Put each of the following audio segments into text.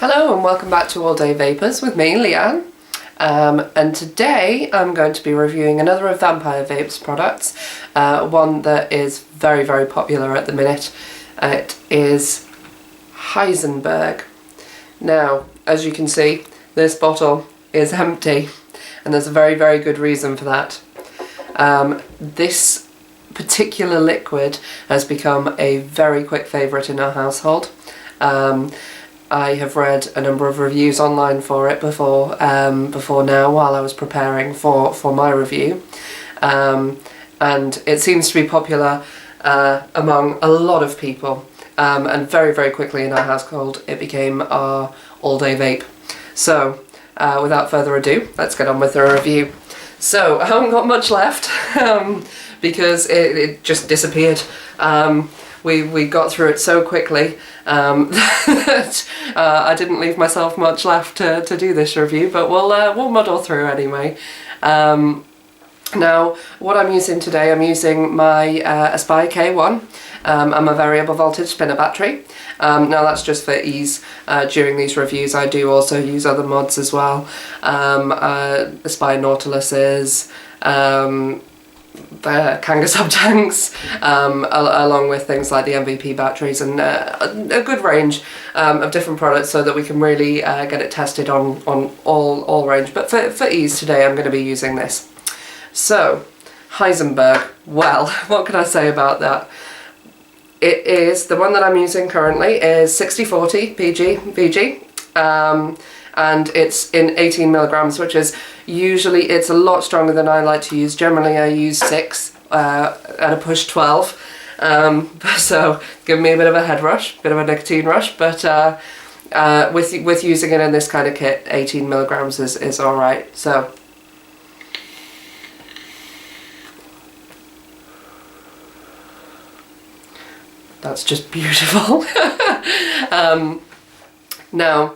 Hello and welcome back to All Day Vapers with me, Leanne. And today I'm going to be reviewing another of Vampire Vape's products, one that is very, very popular at the minute. It is Heisenberg. Now, as you can see, this bottle is empty, and there's a very, very good reason for that. This particular liquid has become a very quick favourite in our household. I have read a number of reviews online for it before now while I was preparing for my review, and it seems to be popular among a lot of people, and very, very quickly in our household it became our all-day vape. So without further ado, let's get on with the review. So I haven't got much left because it just disappeared. We got through it so quickly that I didn't leave myself much left to do this review, but we'll muddle through anyway. Now, what I'm using today, I'm using my Aspire K1. I'm a variable voltage spinner battery. Now that's just for ease during these reviews. I do also use other mods as well. Aspire Nautiluses, the Kanga sub-tanks, along with things like the MVP batteries and a good range of different products so that we can really get it tested on all range. But for ease today I'm going to be using this. So, Heisenberg, well, what can I say about that? It is, the one that I'm using currently is 6040 VG, and it's in 18 milligrams, which is usually, it's a lot stronger than I like to use. Generally I use 6 at a push 12, so give me a bit of a head rush, bit of a nicotine rush, but with using it in this kind of kit, 18 milligrams is alright. So that's just beautiful. Now,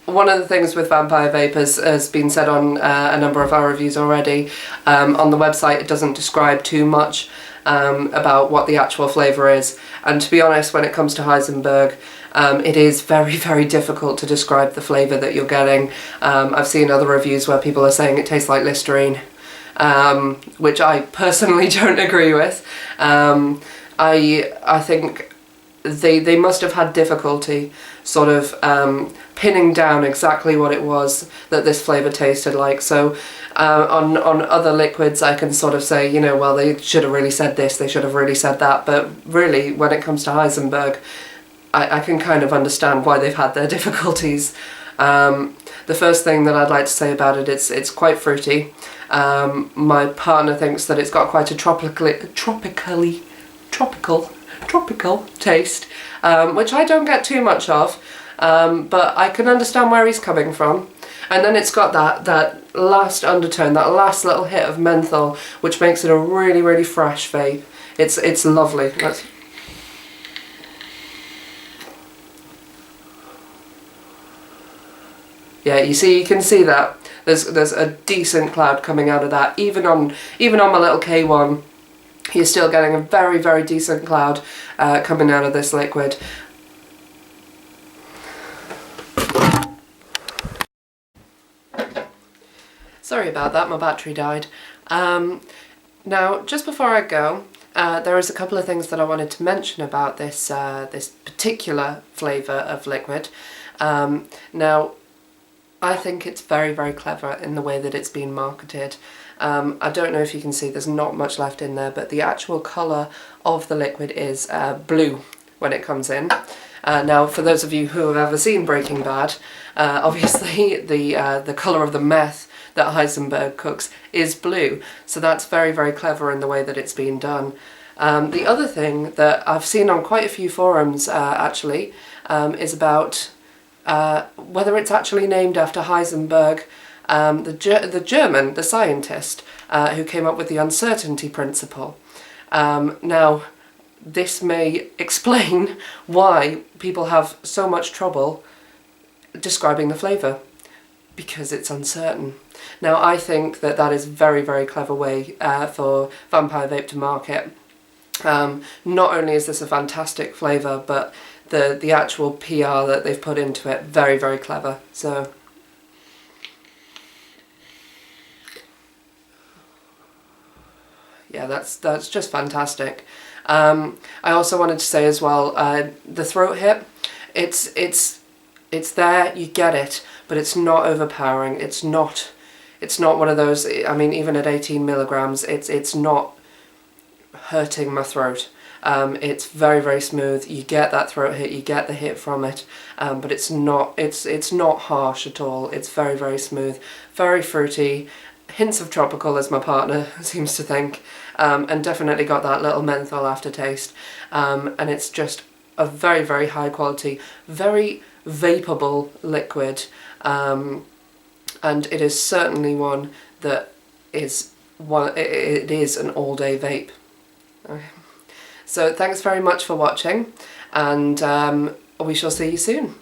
one of the things with Vampire Vape has been said on a number of our reviews already. On the website it doesn't describe too much about what the actual flavour is, and to be honest, when it comes to Heisenberg, it is very, very difficult to describe the flavour that you're getting. I've seen other reviews where people are saying it tastes like Listerine, which I personally don't agree with. I think they must have had difficulty sort of pinning down exactly what it was that this flavour tasted like. So on other liquids I can sort of say, you know, well, they should have really said this, they should have really said that, but really when it comes to Heisenberg, I can kind of understand why they've had their difficulties. The first thing that I'd like to say about it, it's quite fruity. My partner thinks that it's got quite a tropical taste, which I don't get too much of, but I can understand where he's coming from. And then it's got that last undertone, that last little hit of menthol, which makes it a really, really fresh vape. It's lovely. Yeah, you can see that there's a decent cloud coming out of that. Even on my little K1, you're still getting a very, very decent cloud coming out of this liquid. Sorry about that, my battery died. Now, just before I go, there is a couple of things that I wanted to mention about this this particular flavour of liquid. Now, I think it's very, very clever in the way that it's been marketed. I don't know if you can see, there's not much left in there, but the actual colour of the liquid is blue when it comes in. Now, for those of you who have ever seen Breaking Bad, obviously the colour of the meth that Heisenberg cooks is blue, so that's very, very clever in the way that it's been done. The other thing that I've seen on quite a few forums actually is about whether it's actually named after Heisenberg, the German, the scientist who came up with the uncertainty principle. Now, this may explain why people have so much trouble describing the flavour, because it's uncertain. Now, I think that is a very, very clever way for Vampire Vape to market. Not only is this a fantastic flavour, but the actual PR that they've put into it, very, very clever. So yeah, that's just fantastic. I also wanted to say as well, the throat hit, it's there, you get it, but it's not overpowering. It's not one of those, I mean, even at 18 milligrams, it's not hurting my throat. It's very, very smooth. You get that throat hit, you get the hit from it, but it's not harsh at all. It's very, very smooth, very fruity, hints of tropical, as my partner seems to think, and definitely got that little menthol aftertaste. And it's just a very, very high quality, very vapeable liquid, and it is certainly one that is it is an all-day vape. Okay. So thanks very much for watching, and we shall see you soon.